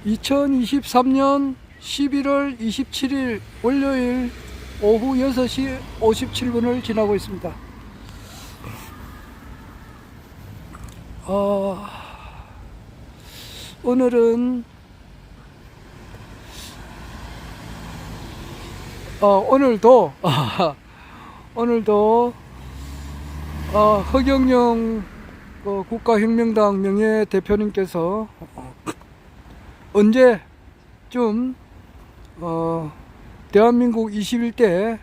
2023년 11월 27일 월요일 오후 6시 57분을 지나고 있습니다. 오늘은 오늘도 허경영 국가혁명당 명예대표님께서 언제쯤 대한민국 21대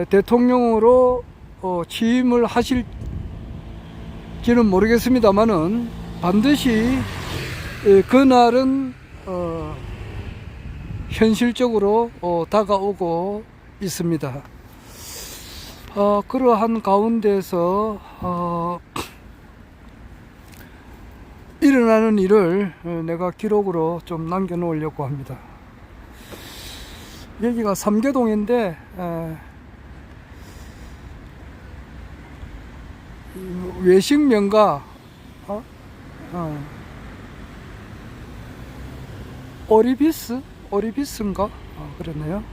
대통령으로 취임을 하실지는 모르겠습니다만은 반드시 그날은 현실적으로 다가오고 있습니다. 그러한 가운데서 일어나는 일을 내가 기록으로 좀 남겨 놓으려고 합니다. 여기가 삼계동인데 외식 명가 오리비스인가? 그랬네요.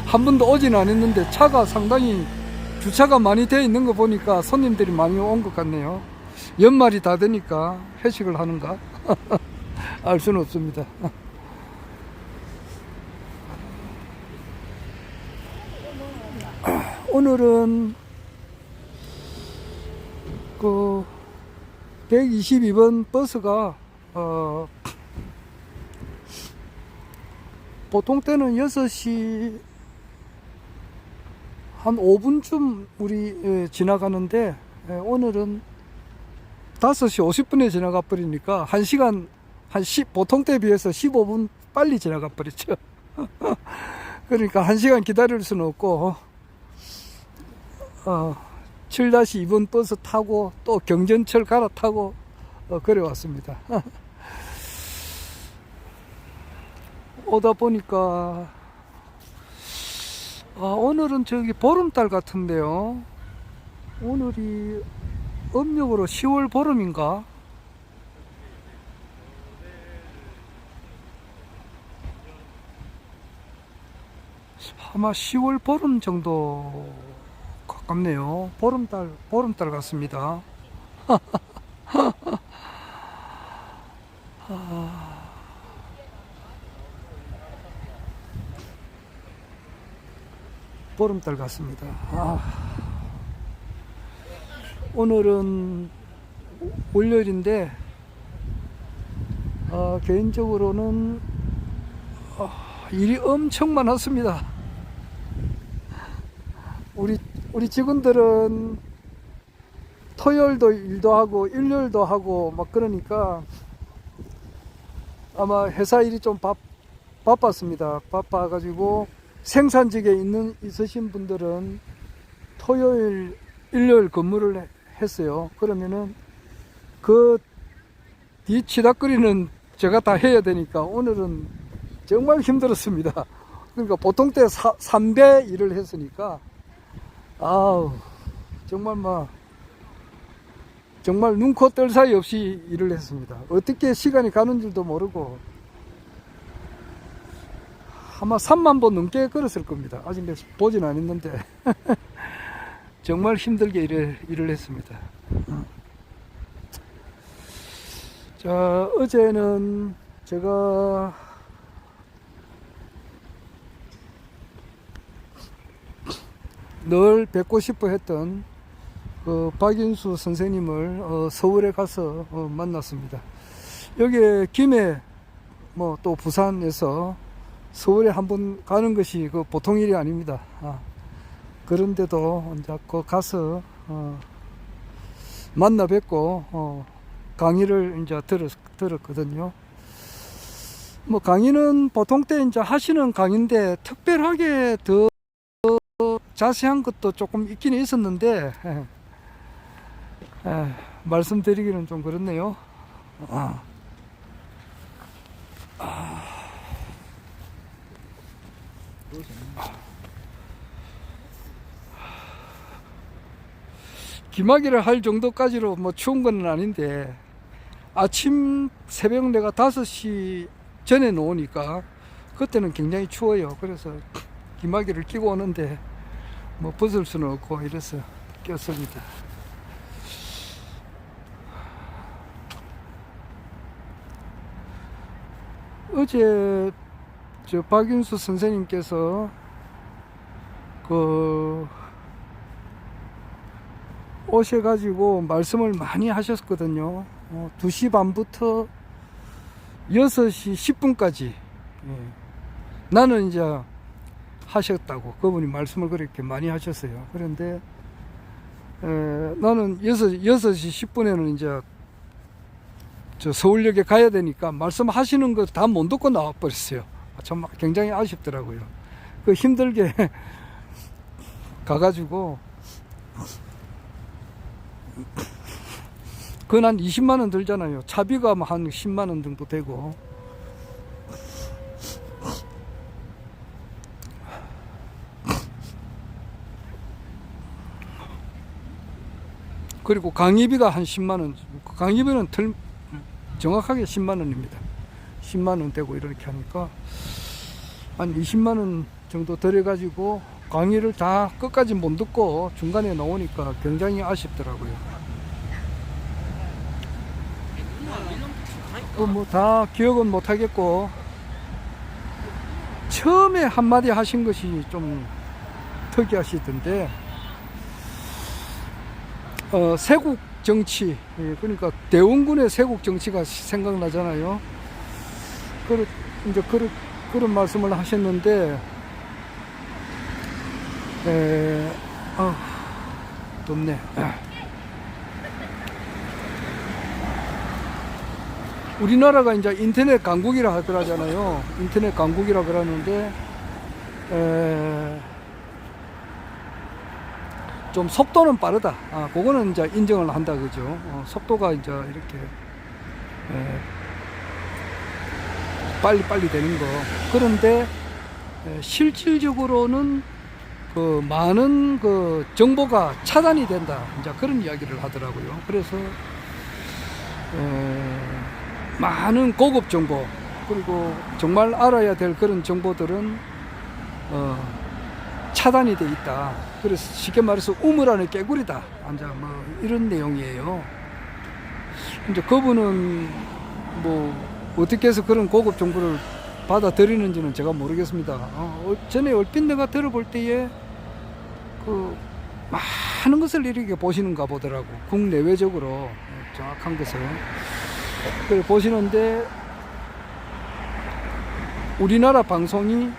한 번도 오진 않았는데 차가 상당히 주차가 많이 되어 있는 거 보니까 손님들이 많이 온 것 같네요. 연말이 다 되니까 회식을 하는가? 알 수는 없습니다. 오늘은 그 122번 버스가 보통 때는 6시 한 5분쯤 우리 지나가는데 오늘은 5시 50분에 지나가 버리니까 1시간 보통 때에 비해서 15분 빨리 지나가 버렸죠. 그러니까 1시간 기다릴 수는 없고 7-2번 버스 타고 또 경전철 갈아타고 그래 왔습니다. 오다 보니까 오늘은 저기 보름달 같은데요. 오늘이 음력으로 10월 보름인가? 아마 10월 보름 정도 가깝네요. 보름달 같습니다. 보름달 같습니다. 오늘은 월요일인데 개인적으로는 일이 엄청 많았습니다. 우리 직원들은 토요일도 일도 하고 일요일도 하고 막 그러니까 아마 회사 일이 좀 바빴습니다. 바빠가지고 생산직에 있으신 분들은 토요일 일요일 근무를 했어요. 그러면은 그 뒤치다거리는 제가 다 해야 되니까 오늘은 정말 힘들었습니다. 그러니까 보통 때 3배 일을 했으니까 정말 눈코 뜰 사이 없이 일을 했습니다. 어떻게 시간이 가는 줄도 모르고 아마 3만 번 넘게 걸었을 겁니다. 아직 보진 않았는데 정말 힘들게 일을 했습니다. 자, 어제는 제가 늘 뵙고 싶어 했던 그 박인수 선생님을 서울에 가서 만났습니다. 여기에 김해 또 부산에서 서울에 한번 가는 것이 그 보통 일이 아닙니다. 그런데도 이제 그 가서 만나 뵙고 강의를 이제 들었거든요. 강의는 보통 때 이제 하시는 강의인데 특별하게 더 자세한 것도 조금 있긴 있었는데 말씀드리기는 좀 그렇네요. 기막이를 할 정도까지로 추운 건 아닌데 아침 새벽 내가 5시 전에 놓으니까 그때는 굉장히 추워요. 그래서 기마개를 끼고 오는데 뭐 벗을 수는 없고 이래서 꼈습니다. 어제 저 박윤수 선생님께서 오셔가지고 말씀을 많이 하셨거든요. 2시 반부터 6시 10분까지 나는 이제 하셨다고 그분이 말씀을 그렇게 많이 하셨어요. 그런데 나는 6시 10분에는 이제 저 서울역에 가야 되니까 말씀하시는 거 다 못 듣고 나와 버렸어요. 참 굉장히 아쉽더라고요. 그 힘들게 가가지고 그건 한 20만 원 들잖아요. 차비가 한 10만 원 정도 되고. 그리고 강의비가 한 10만 원. 강의비는 정확하게 10만 원입니다. 10만 원 되고 이렇게 하니까 한 20만 원 정도 들여가지고 강의를 다 끝까지 못 듣고 중간에 나오니까 굉장히 아쉽더라고요. 뭐 다 기억은 못 하겠고 처음에 한마디 하신 것이 좀 특이하시던데 세국 정치, 그러니까 대원군의 세국 정치가 생각나잖아요. 이제 그런 말씀을 하셨는데 덥네. 우리나라가 이제 인터넷 강국이라 그러잖아요. 인터넷 강국이라 그러는데 좀 속도는 빠르다. 그거는 이제 인정을 한다 그죠. 속도가 이제 이렇게 빨리 되는 거. 그런데 실질적으로는 그 많은 그 정보가 차단이 된다. 이제 그런 이야기를 하더라고요. 그래서 많은 고급 정보 그리고 정말 알아야 될 그런 정보들은 차단이 돼 있다. 그래서 쉽게 말해서 우물 안에 깨구리다. 이제 뭐 이런 내용이에요. 이제 그분은 뭐 어떻게 해서 그런 고급 정보를 받아들이는지는 제가 모르겠습니다. 전에 얼핏 내가 들어볼 때에 그 많은 것을 이렇게 보시는가 보더라고. 국내외적으로 정확한 것을. 그걸 보시는데 우리나라 방송이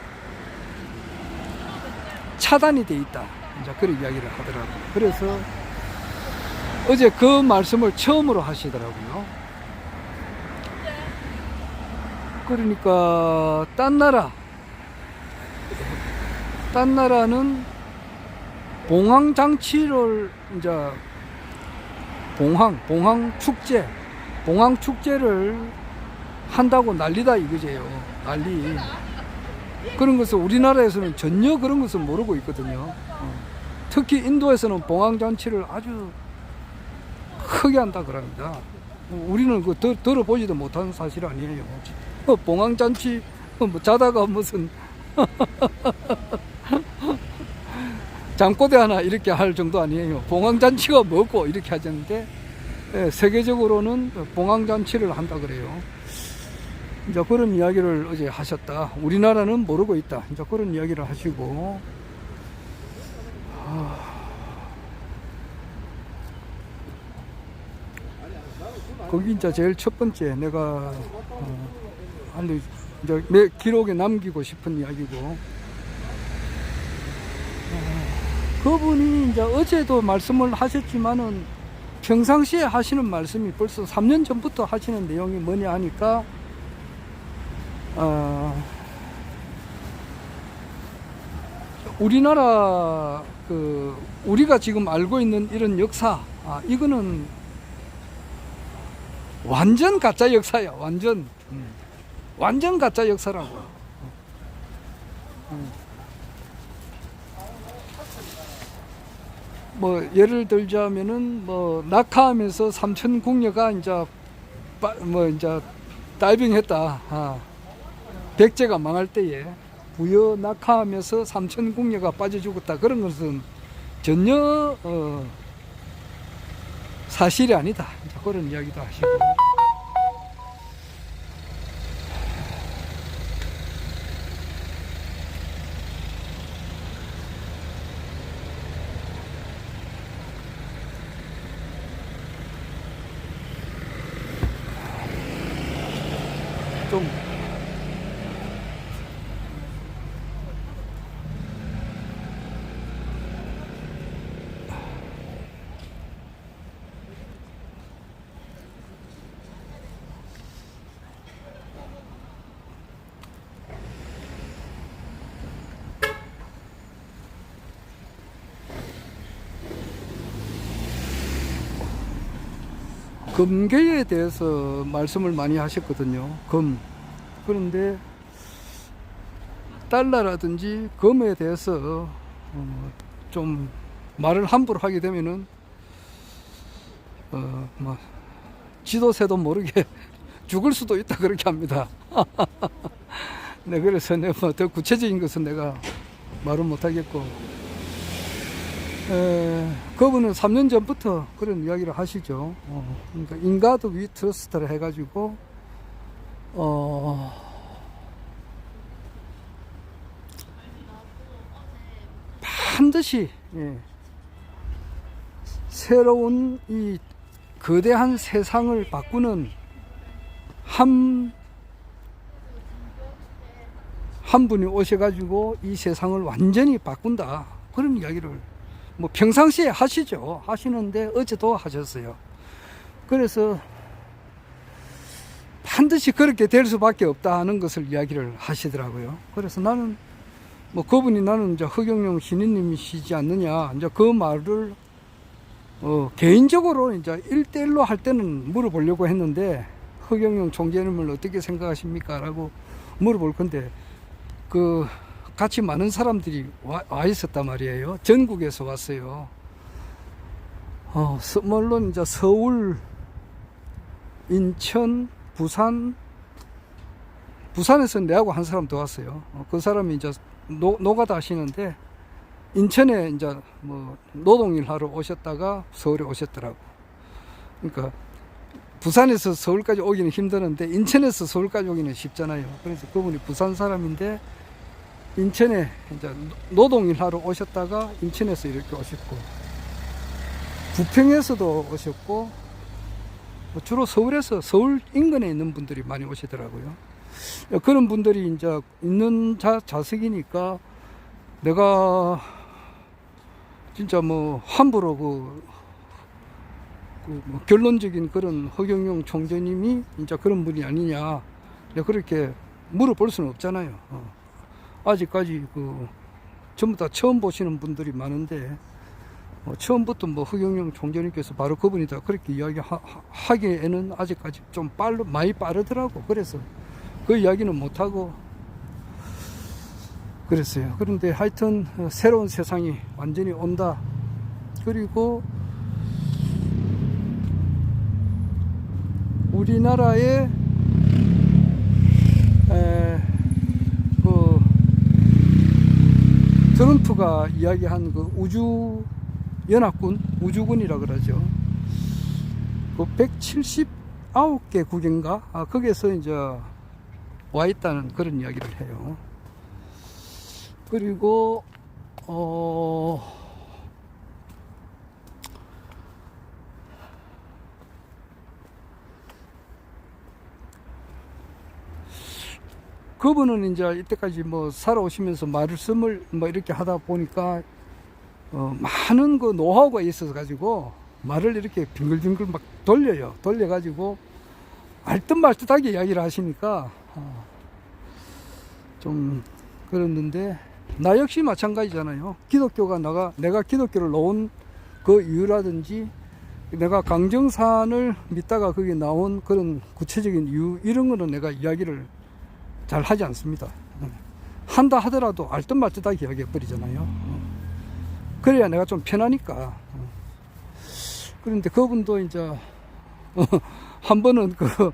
차단이 돼 있다. 이제 그런 이야기를 하더라고요. 그래서 어제 그 말씀을 처음으로 하시더라고요. 그러니까 딴 나라는 봉황 장치를 이제 봉황 축제를 한다고 난리다 이거제요. 난리. 그런 것을 우리나라에서는 전혀 그런 것을 모르고 있거든요. 특히 인도에서는 봉황 잔치를 아주 크게 한다 그럽니다. 우리는 그 들어보지도 못한 사실 아니에요. 봉황 잔치 뭐 자다가 무슨 잠꼬대 하나 이렇게 할 정도 아니에요. 봉황 잔치가 뭐고 이렇게 하셨는데 세계적으로는 봉황 잔치를 한다 그래요. 이제 그런 이야기를 어제 하셨다. 우리나라는 모르고 있다. 이제 그런 이야기를 하시고, 거기 이제 제일 첫 번째 내가 이제 내 기록에 남기고 싶은 이야기고, 그분이 이제 어제도 말씀을 하셨지만은 평상시에 하시는 말씀이 벌써 3년 전부터 하시는 내용이 뭐냐 하니까 우리나라 우리가 지금 알고 있는 이런 역사, 이거는 완전 가짜 역사야. 완전 가짜 역사라고. 뭐 예를 들자면은 뭐 낙하하면서 삼천궁녀가 이제 뭐 이제 다이빙 했다. 백제가 망할 때에 부여 낙하하면서 삼천궁녀가 빠져 죽었다. 그런 것은 전혀 사실이 아니다. 그런 이야기도 하시고. 좀 금괴에 대해서 말씀을 많이 하셨거든요. 금. 그런데 달러라든지 금에 대해서 좀 말을 함부로 하게 되면은 뭐 지도새도 모르게 죽을 수도 있다 그렇게 합니다. 네, 그래서 내가 뭐더 구체적인 것은 내가 말은 못하겠고, 그분은 3년 전부터 그런 이야기를 하시죠. 그러니까 인가드 위 트러스트를 해가지고 반드시 새로운 이 거대한 세상을 바꾸는 한 분이 오셔가지고 이 세상을 완전히 바꾼다. 그런 이야기를 뭐 평상시에 하시죠. 하시는데 어제도 하셨어요. 그래서 반드시 그렇게 될 수밖에 없다 하는 것을 이야기를 하시더라고요. 그래서 나는 뭐 그분이 나는 이제 허경영 신인님이시지 않느냐, 이제 그 말을 개인적으로 이제 1대1로 할 때는 물어보려고 했는데, 허경영 총재님을 어떻게 생각하십니까? 라고 물어볼 건데, 같이 많은 사람들이 와 있었단 말이에요. 전국에서 왔어요. 물론 이제 서울, 인천, 부산에서 내하고 한 사람 더 왔어요. 그 사람이 이제 노가다 하시는데, 인천에 이제 뭐 노동일 하러 오셨다가 서울에 오셨더라고. 그러니까 부산에서 서울까지 오기는 힘드는데 인천에서 서울까지 오기는 쉽잖아요. 그래서 그분이 부산 사람인데 인천에 이제 노동일 하러 오셨다가 인천에서 이렇게 오셨고, 부평에서도 오셨고, 주로 서울에서, 서울 인근에 있는 분들이 많이 오시더라고요. 그런 분들이 이제 있는 자석이니까 내가 진짜 뭐 함부로 뭐 결론적인 그런 허경영 총재님이 진짜 그런 분이 아니냐, 그렇게 물어볼 수는 없잖아요. 아직까지 전부 다 처음 보시는 분들이 많은데, 처음부터 뭐 허경영 총재님께서 바로 그분이다 그렇게 이야기하기에는 아직까지 좀 많이 빠르더라고. 그래서 그 이야기는 못하고 그랬어요. 그런데 하여튼 새로운 세상이 완전히 온다. 그리고 우리나라의 트럼프가 이야기한 우주연합군, 우주군이라 그러죠. 179개 국인가? 거기에서 이제 와 있다는 그런 이야기를 해요. 그리고 그분은 이제 이때까지 뭐 살아오시면서 말씀을 뭐 이렇게 하다 보니까 많은 그 노하우가 있어서 가지고 말을 이렇게 빙글빙글 막 돌려가지고 알듯말듯하게 이야기를 하시니까 좀 그랬는데, 나 역시 마찬가지잖아요. 기독교가 내가 기독교를 놓은 그 이유라든지, 내가 강정산을 믿다가 거기 나온 그런 구체적인 이유, 이런 거는 내가 이야기를 잘 하지 않습니다. 한다 하더라도 알듯말듯하게 이야기해 버리잖아요. 그래야 내가 좀 편하니까. 그런데 그분도 이제 한 번은 그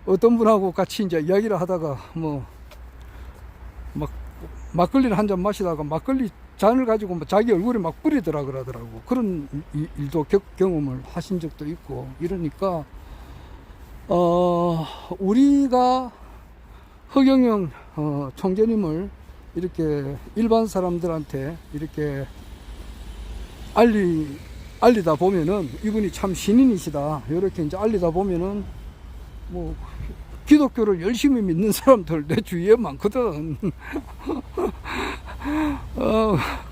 어떤 분하고 같이 이제 이야기를 하다가 뭐 막걸리를 한 잔 마시다가 막걸리 잔을 가지고 뭐 자기 얼굴에 막 뿌리더라 그러더라고. 그런 일도 경험을 하신 적도 있고 이러니까 우리가 허경영 총재님을 이렇게 일반 사람들한테 이렇게 알리다 보면은 이분이 참 신인이시다 이렇게 이제 알리다 보면은 뭐 기독교를 열심히 믿는 사람들 내 주위에 많거든.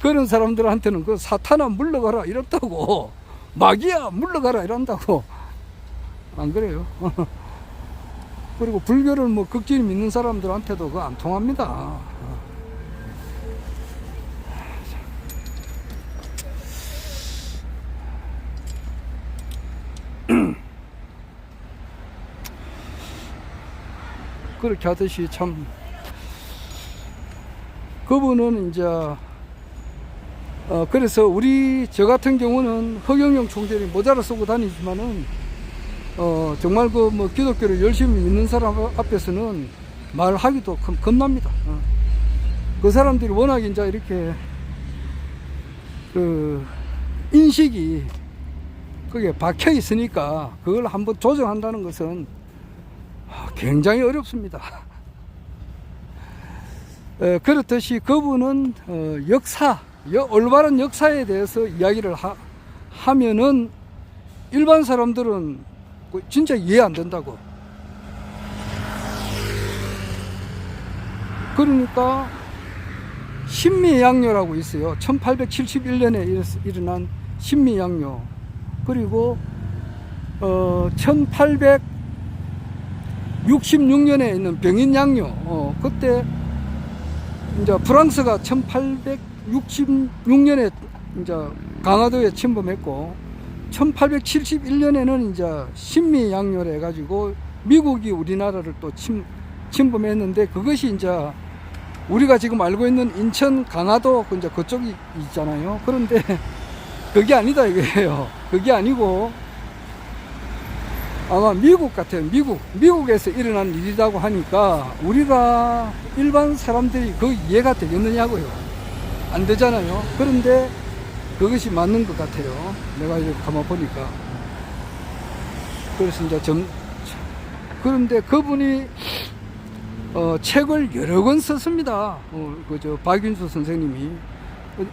그런 사람들한테는 그 사탄아 물러가라 이렇다고, 마귀야 물러가라 이런다고. 안 그래요? 그리고 불교를 뭐 극진히 믿는 사람들한테도 그거 안 통합니다. 그렇게 하듯이 참 그분은 이제 그래서 저 같은 경우는 허경영 총재를 모자를 쓰고 다니지만은 정말 그 뭐 기독교를 열심히 믿는 사람 앞에서는 말하기도 겁납니다. 그 사람들이 워낙 이제 이렇게 그 인식이 그게 박혀 있으니까 그걸 한번 조정한다는 것은 굉장히 어렵습니다. 그렇듯이 그분은 올바른 역사에 대해서 이야기를 하면은 일반 사람들은 진짜 이해 안 된다고. 그러니까 신미양요라고 있어요. 1871년에 일어난 신미양요. 그리고 1866년에 있는 병인양요. 그때 이제 프랑스가 1866년에 이제 강화도에 침범했고 1871년에는 이제 신미양요를 해가지고 미국이 우리나라를 또 침범했는데 그것이 이제 우리가 지금 알고 있는 인천 강화도 이제 그쪽이 있잖아요. 그런데 그게 아니다 이거예요. 그게 아니고 아마 미국 같아요. 미국에서 일어난 일이라고 하니까 우리가 일반 사람들이 그 이해가 되겠느냐고요. 안 되잖아요. 그런데 그것이 맞는 것 같아요. 내가 이렇게 가만 보니까. 그래서 이제 그런데 그분이 책을 여러 권 썼습니다. 그저 박윤수 선생님이.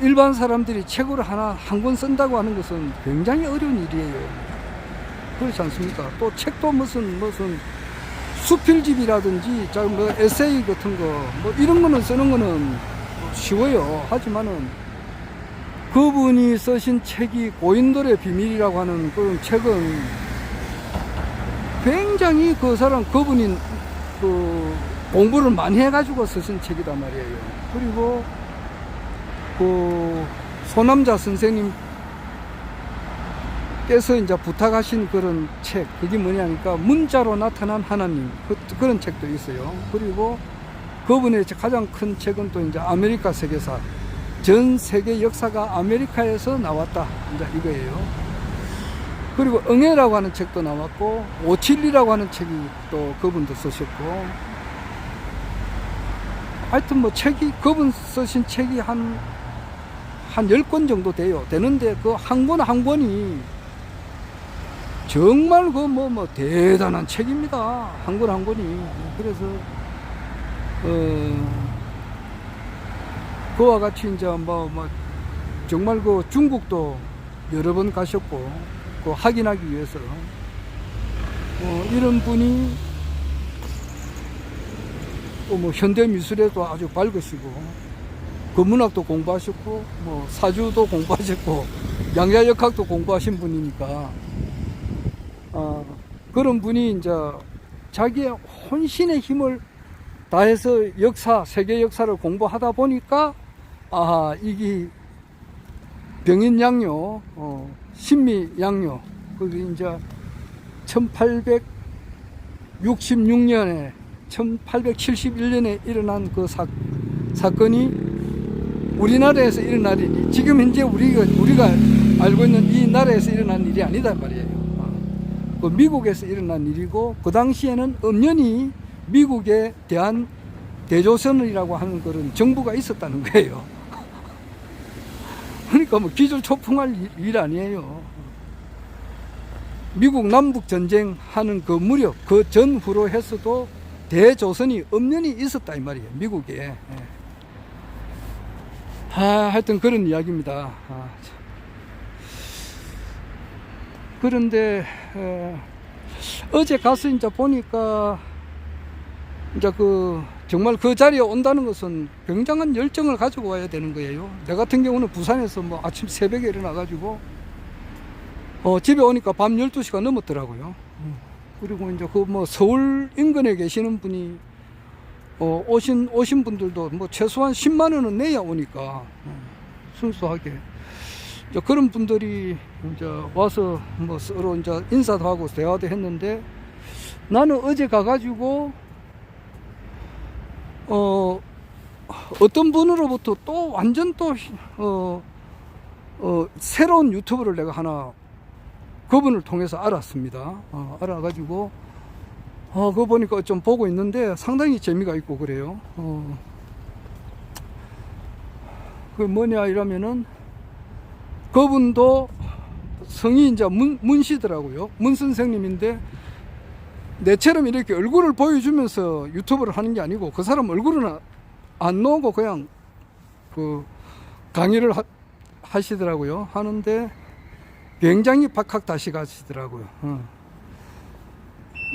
일반 사람들이 책을 한 권 쓴다고 하는 것은 굉장히 어려운 일이에요. 그렇지 않습니까? 또 책도 무슨 수필집이라든지 뭐 에세이 같은 거 뭐 이런 거는 쓰는 거는 쉬워요. 하지만은 그분이 쓰신 책이 고인돌의 비밀이라고 하는 그런 책은 굉장히 그분이 그 공부를 많이 해가지고 쓰신 책이단 말이에요. 그리고 그 소남자 선생님 께서 이제 부탁하신 그런 책, 그게 뭐냐니까 문자로 나타난 하나님, 그런 책도 있어요. 그리고 그분의 가장 큰 책은 또 이제 아메리카 세계사, 전 세계 역사가 아메리카에서 나왔다, 이제 이거예요. 그리고 응애라고 하는 책도 나왔고, 오칠리라고 하는 책이 또 그분도 쓰셨고, 하여튼 뭐 그분 쓰신 책이 한 10권 정도 되는데 그 한 권 한 권이 정말 대단한 책입니다. 한 권 한 권이. 그래서, 그와 같이 이제 정말 중국도 여러 번 가셨고, 확인하기 위해서. 이런 분이 또 현대 미술에도 아주 밝으시고, 문학도 공부하셨고, 사주도 공부하셨고, 양자역학도 공부하신 분이니까, 그런 분이 이제 자기의 혼신의 힘을 다해서 세계 역사를 공부하다 보니까, 이게 병인양요, 신미양요, 그게 이제 1866년에, 1871년에 일어난 그 사건이 우리나라에서 일어난 일이, 지금 현재 우리가 알고 있는 이 나라에서 일어난 일이 아니다 말이에요. 그 미국에서 일어난 일이고, 그 당시에는 엄연히 미국에 대한 대조선이라고 하는 그런 정부가 있었다는 거예요. 그러니까 뭐 기절초풍할 일 아니에요. 미국 남북 전쟁 하는 그 무렵, 그 전후로 해서도 대조선이 엄연히 있었다 이 말이에요, 미국에. 하여튼 그런 이야기입니다. 그런데 어제 가서 이제 보니까 이제 정말 그 자리에 온다는 것은 굉장한 열정을 가지고 와야 되는 거예요. 내 같은 경우는 부산에서 뭐 아침 새벽에 일어나 가지고 집에 오니까 밤 12시가 넘었더라고요. 그리고 이제 서울 인근에 계시는 분이 오신 분들도 뭐 최소한 10만 원은 내야 오니까 순수하게 이제 그런 분들이 이제 와서 뭐 서로 이제 인사도 하고 대화도 했는데, 나는 어제 가가지고 어떤 분으로부터 또 완전 또 새로운 유튜브를 내가 하나 그분을 통해서 알았습니다. 알아가지고 그거 보니까 좀 보고 있는데 상당히 재미가 있고 그래요. 그 뭐냐 이러면은, 그분도 성이 이제 문씨더라고요. 문 선생님인데, 내처럼 이렇게 얼굴을 보여주면서 유튜브를 하는 게 아니고, 그 사람 얼굴은 안 나오고 그냥 강의를 하시더라고요. 하는데 굉장히 박학다식하시더라고요.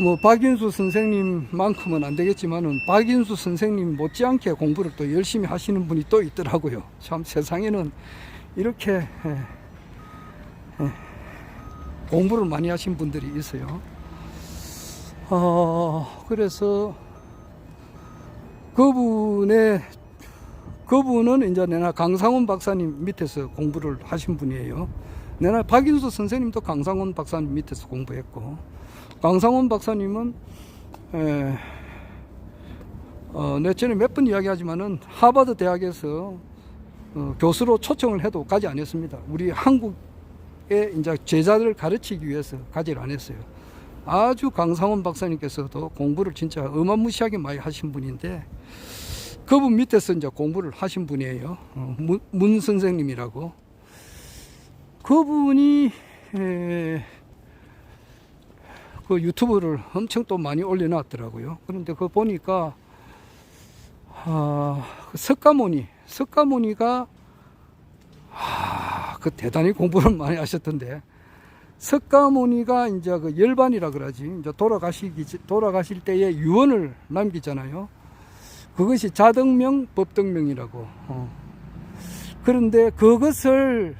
뭐 박인수 선생님만큼은 안 되겠지만은 박인수 선생님 못지않게 공부를 또 열심히 하시는 분이 또 있더라고요. 참 세상에는 이렇게 공부를 많이 하신 분들이 있어요. 그래서 그분은 이제 내가 강상훈 박사님 밑에서 공부를 하신 분이에요. 내가 박인수 선생님도 강상훈 박사님 밑에서 공부했고, 강상훈 박사님은 내 전에 몇 번 이야기하지만은 하버드 대학에서 교수로 초청을 해도 가지 않았습니다. 우리 한국의 이제 제자들을 가르치기 위해서 가지를 안 했어요. 아주 강상훈 박사님께서도 공부를 진짜 어마무시하게 많이 하신 분인데, 그분 밑에서 이제 공부를 하신 분이에요. 문 선생님이라고. 그분이 그 유튜브를 엄청 또 많이 올려놨더라고요. 그런데 그거 보니까 석가모니가 그 대단히 공부를 많이 하셨던데, 석가모니가 이제 그 열반이라 그러지, 이제 돌아가실 때에 유언을 남기잖아요. 그것이 자덕명, 법덕명이라고. 그런데 그것을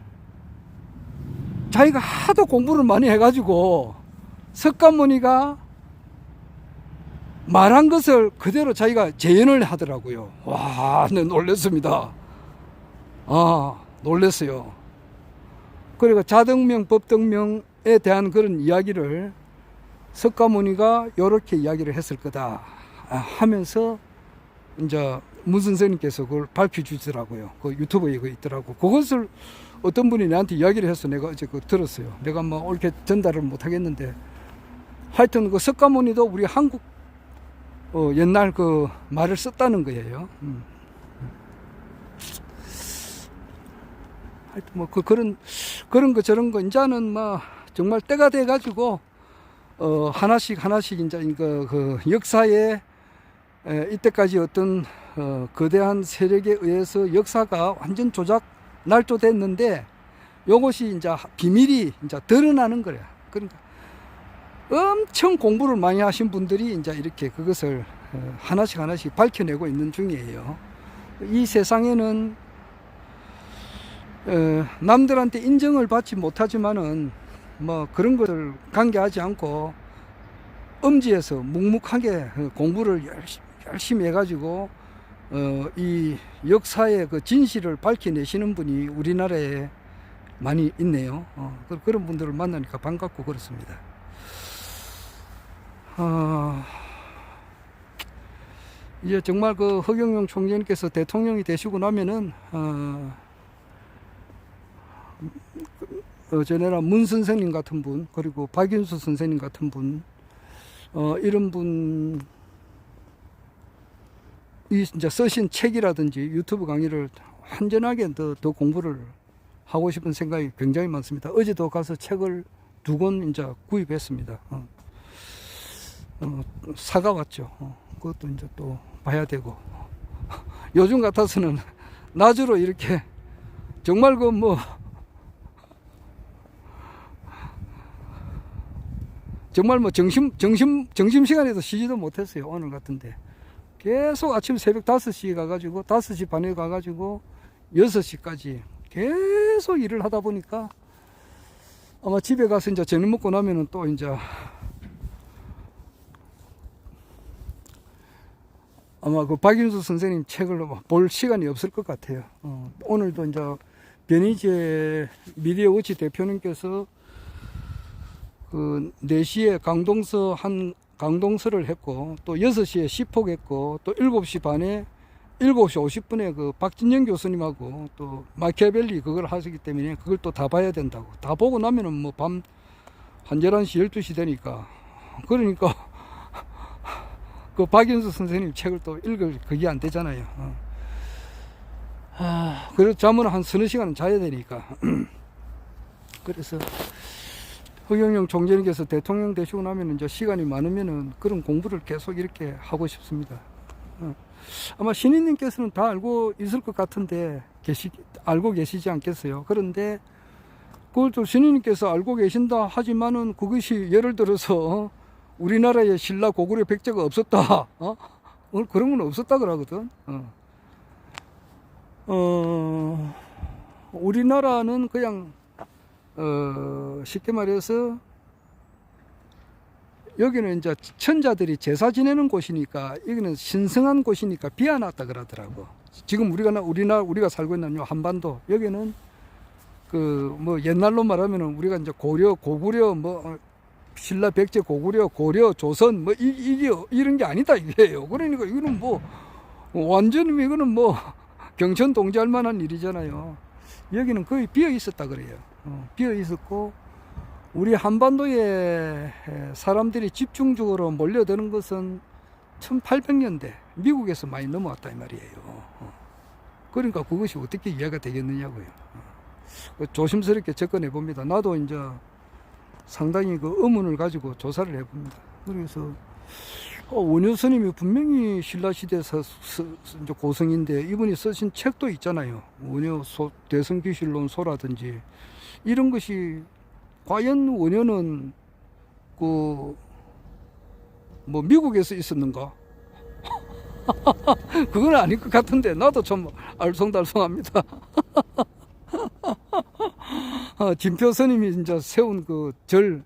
자기가 하도 공부를 많이 해가지고 석가모니가 말한 것을 그대로 자기가 재현을 하더라고요. 와, 네, 놀랐습니다. 놀랐어요. 그리고 자덕명, 법덕명에 대한 그런 이야기를 석가모니가 이렇게 이야기를 했을 거다 하면서 이제 문 선생님께서 그걸 밝혀주시더라고요. 그 유튜브에 그거 있더라고. 그것을 어떤 분이 나한테 이야기를 해서 내가 어제 그거 들었어요. 내가 뭐 옳게 전달을 못 하겠는데, 하여튼 그 석가모니도 우리 한국 옛날 그 말을 썼다는 거예요. 하여튼 뭐 그런 거 저런 거 이제는 뭐 정말 때가 돼 가지고 하나씩 이제 그 역사에 이때까지 어떤 거대한 세력에 의해서 역사가 완전 날조됐는데, 요것이 이제 비밀이 이제 드러나는 거야. 그러니까 엄청 공부를 많이 하신 분들이 이제 이렇게 그것을 하나씩 밝혀내고 있는 중이에요. 이 세상에는 남들한테 인정을 받지 못하지만은 뭐 그런 것을 관계하지 않고 엄지에서 묵묵하게 공부를 열심히 해가지고 이 역사의 그 진실을 밝혀내시는 분이 우리나라에 많이 있네요. 그런 분들을 만나니까 반갑고 그렇습니다. 이제 정말 그 허경영 총재님께서 대통령이 되시고 나면은 전에는 문 선생님 같은 분, 그리고 박인수 선생님 같은 분, 이런 분이 이제 쓰신 책이라든지 유튜브 강의를 완전하게 더 공부를 하고 싶은 생각이 굉장히 많습니다. 어제도 가서 책을 2권 이제 구입했습니다. 사가왔죠. 그것도 이제 또 봐야 되고. 요즘 같아서는 낮으로 이렇게 정말 정말 점심시간에도 쉬지도 못했어요. 오늘 같은데. 계속 아침 새벽 5시에 가가지고, 5시 반에 가가지고, 6시까지 계속 일을 하다 보니까 아마 집에 가서 이제 저녁 먹고 나면은 또 이제 아마 그 박인수 선생님 책을 볼 시간이 없을 것 같아요. 오늘도 이제 변희재 미디어워치 대표님께서 그 4시에 강동서를 했고, 또 6시에 시폭했고, 또 7시 반에 7시 50분에 그 박진영 교수님하고 또 마키아벨리 그걸 하시기 때문에 그걸 또 다 봐야 된다고. 다 보고 나면은 뭐 밤 1, 11시, 12시 되니까. 그러니까 그 박인수 선생님 책을 또 읽을 그게 안 되잖아요. 그래서 잠은 한 서너 시간은 자야 되니까. 그래서 허경영 총재님께서 대통령 되시고 나면 이제 시간이 많으면은 그런 공부를 계속 이렇게 하고 싶습니다. 아마 신인님께서는 다 알고 있을 것 같은데 알고 계시지 않겠어요? 그런데 그걸 또 신인님께서 알고 계신다 하지만은 그것이 예를 들어서 우리나라에 신라 고구려 백제가 없었다, 그런 건 없었다 그러거든. 우리나라는 그냥 쉽게 말해서 여기는 이제 천자들이 제사 지내는 곳이니까, 여기는 신성한 곳이니까 비워놨다 그러더라고. 지금 우리가 살고 있는 요 한반도, 여기는 그 뭐 옛날로 말하면은 우리가 이제 고구려 신라 백제 고구려 고려 조선 이게 이런 게 아니다 이게요. 그러니까 이거는 완전히 이거는 경천 동지할 만한 일이잖아요. 여기는 거의 비어 있었다 그래요. 비어 있었고, 우리 한반도에 사람들이 집중적으로 몰려드는 것은 1800년대 미국에서 많이 넘어왔다 이 말이에요. 그러니까 그것이 어떻게 이해가 되겠느냐고요. 조심스럽게 접근해 봅니다. 나도 이제 상당히 그 의문을 가지고 조사를 해 봅니다. 그래서 원효 스님이 분명히 신라시대에서 이제 고성인데, 이분이 쓰신 책도 있잖아요. 원효 대성기실론 소라든지 이런 것이 과연 원효는 미국에서 있었는가? 그건 아닐 것 같은데 나도 좀 알쏭달쏭합니다. 진표 스님이 이제 세운 그 절이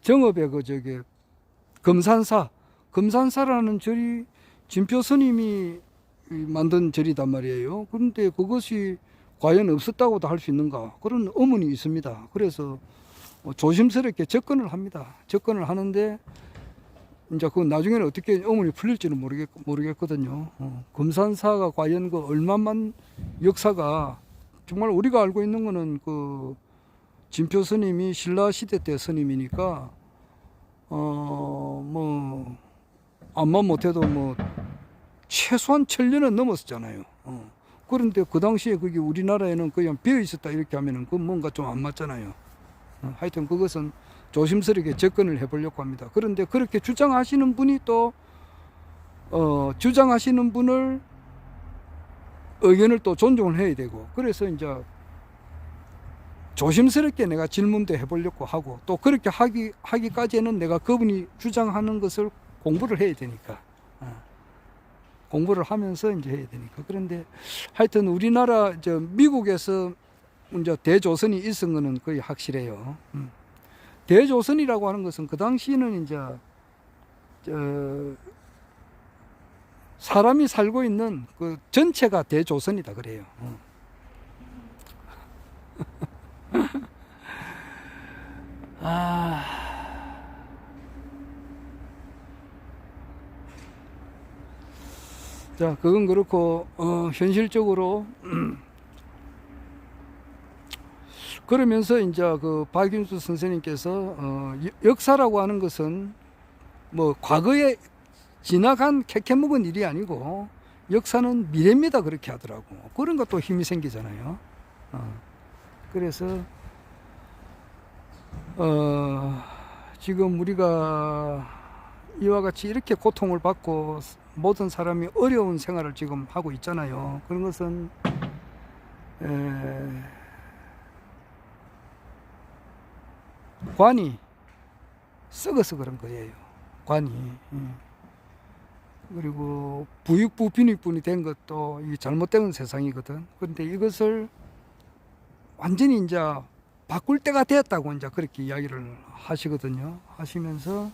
정읍에 금산사라는 절이 진표 스님이 만든 절이단 말이에요. 그런데 그것이 과연 없었다고도 할 수 있는가? 그런 의문이 있습니다. 그래서 조심스럽게 접근을 합니다. 접근을 하는데 이제 그 나중에는 어떻게 의문이 풀릴지는 모르겠거든요. 금산사가 과연 그 얼마만 역사가, 정말 우리가 알고 있는 거는 그 진표 스님이 신라 시대 때 스님이니까 암만 못해도 최소한 1000년은 넘었었잖아요. 그런데 그 당시에 그게 우리나라에는 그냥 비어 있었다 이렇게 하면은 그 뭔가 좀 안 맞잖아요. 하여튼 그것은 조심스럽게 접근을 해보려고 합니다. 그런데 그렇게 주장하시는 분이 또 주장하시는 분을 의견을 또 존중을 해야 되고, 그래서 이제 조심스럽게 내가 질문도 해보려고 하고, 또 그렇게 하기까지는 내가 그분이 주장하는 것을 공부를 해야 되니까, 공부를 하면서 이제 해야 되니까. 그런데 하여튼 우리나라 미국에서 이제 대조선이 있은 거는 거의 확실해요. 대조선이라고 하는 것은 그 당시에는 이제 사람이 살고 있는 그 전체가 대조선이다 그래요. 자, 그건 그렇고, 현실적으로, 그러면서 이제 그 박윤수 선생님께서, 역사라고 하는 것은 뭐 과거에 지나간 캐캐 묵은 일이 아니고, 역사는 미래입니다. 그렇게 하더라고. 그런 것도 힘이 생기잖아요. 그래서, 지금 우리가 이와 같이 이렇게 고통을 받고 모든 사람이 어려운 생활을 지금 하고 있잖아요. 그런 것은 관이 썩어서 그런 거예요. 관이. 그리고 부익부빈익분이 된 것도 이 잘못된 세상이거든. 그런데 이것을 완전히 이제 바꿀 때가 되었다고 이제 그렇게 이야기를 하시거든요. 하시면서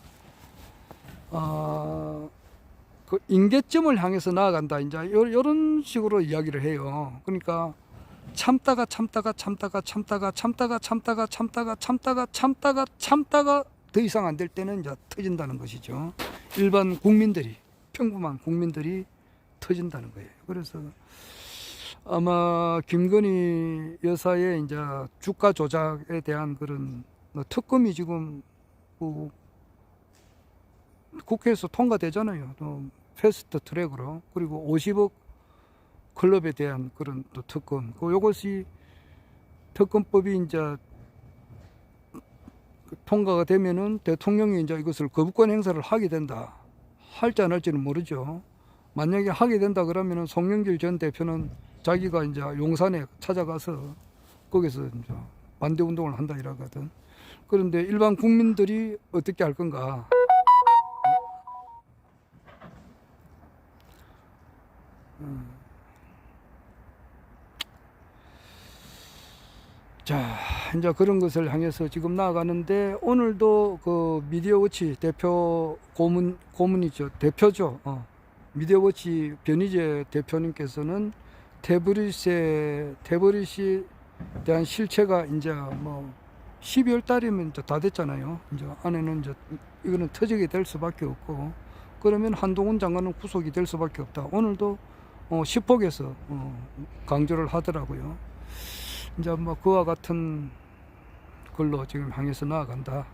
그 임계점을 향해서 나아간다. 이제 이런 식으로 이야기를 해요. 그러니까 참다가 더 이상 안 될 때는 이제 터진다는 것이죠. 일반 국민들이, 평범한 국민들이 터진다는 거예요. 그래서 아마 김건희 여사의 이제 주가 조작에 대한 그런 특검이 지금 국회에서 통과되잖아요. 또 패스트 트랙으로. 그리고 50억 클럽에 대한 그런 또 특검. 요것이 특검법이 이제 통과가 되면은 대통령이 이제 이것을 거부권 행사를 하게 된다. 할지 안 할지는 모르죠. 만약에 하게 된다 그러면은 송영길 전 대표는 자기가 이제 용산에 찾아가서 거기서 이제 반대 운동을 한다 이러거든. 그런데 일반 국민들이 어떻게 할 건가? 자, 이제 그런 것을 향해서 지금 나아가는데, 오늘도 그 미디어워치 대표 고문이죠. 대표죠. 미디어워치 변희재 대표님께서는 태블릿에 대한 실체가 이제 뭐 12월 달이면 이제 다 됐잖아요. 이제 안에는 이제 이거는 터지게 될 수밖에 없고, 그러면 한동훈 장관은 구속이 될 수밖에 없다. 오늘도 10폭에서 강조를 하더라고요. 이제 뭐 그와 같은 걸로 지금 향해서 나아간다.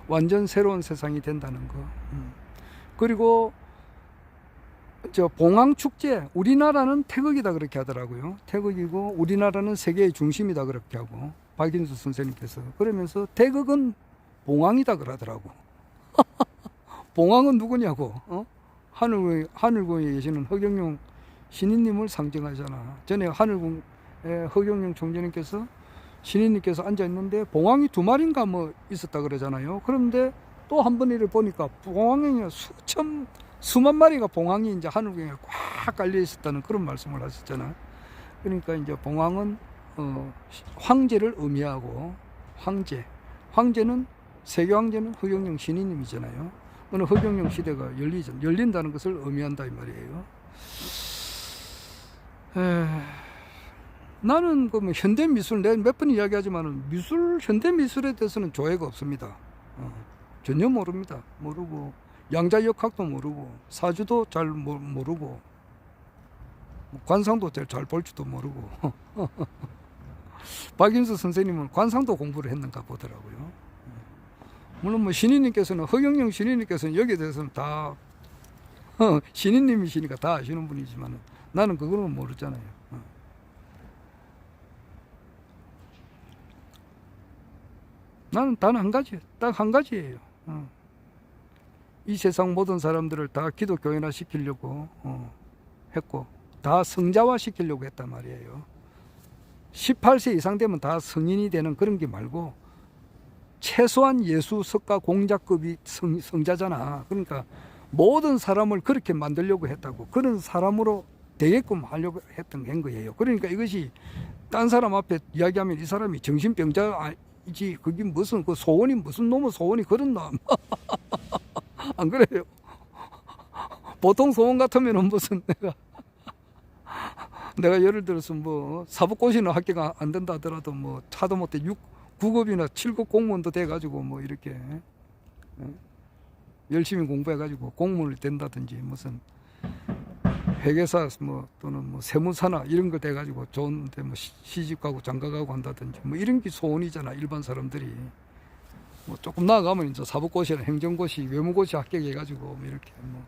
완전 새로운 세상이 된다는 거. 그리고 저 봉황 축제, 우리나라는 태극이다 그렇게 하더라고요. 태극이고 우리나라는 세계의 중심이다 그렇게 하고, 박인수 선생님께서 그러면서 태극은 봉황이다 그러더라고. 봉황은 누구냐고? 하늘궁에 계시는 허경영 신인님을 상징하잖아. 전에 하늘궁에 허경영 총재님께서 신인님께서 앉아 있는데 봉황이 2마리인가 뭐 있었다 그러잖아요. 그런데 또 한 번 이를 보니까 봉황이 수만 마리가 봉황이 이제 하늘궁에 꽉 깔려 있었다는 그런 말씀을 하셨잖아. 그러니까 이제 봉황은 황제를 의미하고, 황제는 세계 황제는 허경영 신인님이잖아요. 오늘 허경영 시대가 열린다는 것을 의미한다 이 말이에요. 나는 그 뭐 현대 미술, 내가 몇 번 이야기하지만은 현대 미술에 대해서는 조예가 없습니다. 전혀 모릅니다. 모르고 양자역학도 모르고 사주도 잘 모르고 관상도 잘 볼 줄도 모르고 박인수 선생님은 관상도 공부를 했는가 보더라고요. 물론 뭐 신인님께서는, 허경영 신인님께서는 여기에 대해서는 다 신인님이시니까 다 아시는 분이지만 나는 그거는 모르잖아요. 나는 단 한 가지, 딱 한 가지예요. 이 세상 모든 사람들을 다 기독교인화 시키려고 했고, 다 성자화 시키려고 했단 말이에요. 18세 이상 되면 다 성인이 되는 그런 게 말고, 최소한 예수 석가 공자급이 성자잖아. 그러니까 모든 사람을 그렇게 만들려고 했다고, 그런 사람으로 되게끔 하려고 했던 거예요. 그러니까 이것이 딴 사람 앞에 이야기하면 이 사람이 정신병자이지, 그게 무슨 그 소원이 무슨 놈의 소원이 그렇나. 안 그래요? 보통 소원 같으면 무슨 내가 예를 들어서 뭐 사법고시는 합격 안 된다 하더라도 뭐 차도 못해 9급이나 7급 공무원도 돼가지고 뭐 이렇게 열심히 공부해가지고 공무원이 된다든지 무슨 회계사 뭐 또는 뭐 세무사나 이런 거 돼가지고 좋은데 뭐 시집 가고 장가 가고 한다든지 뭐 이런 게 소원이잖아. 일반 사람들이 뭐 조금 나아가면 이제 사법고시나 행정고시, 외무고시 합격해가지고 뭐 이렇게 뭐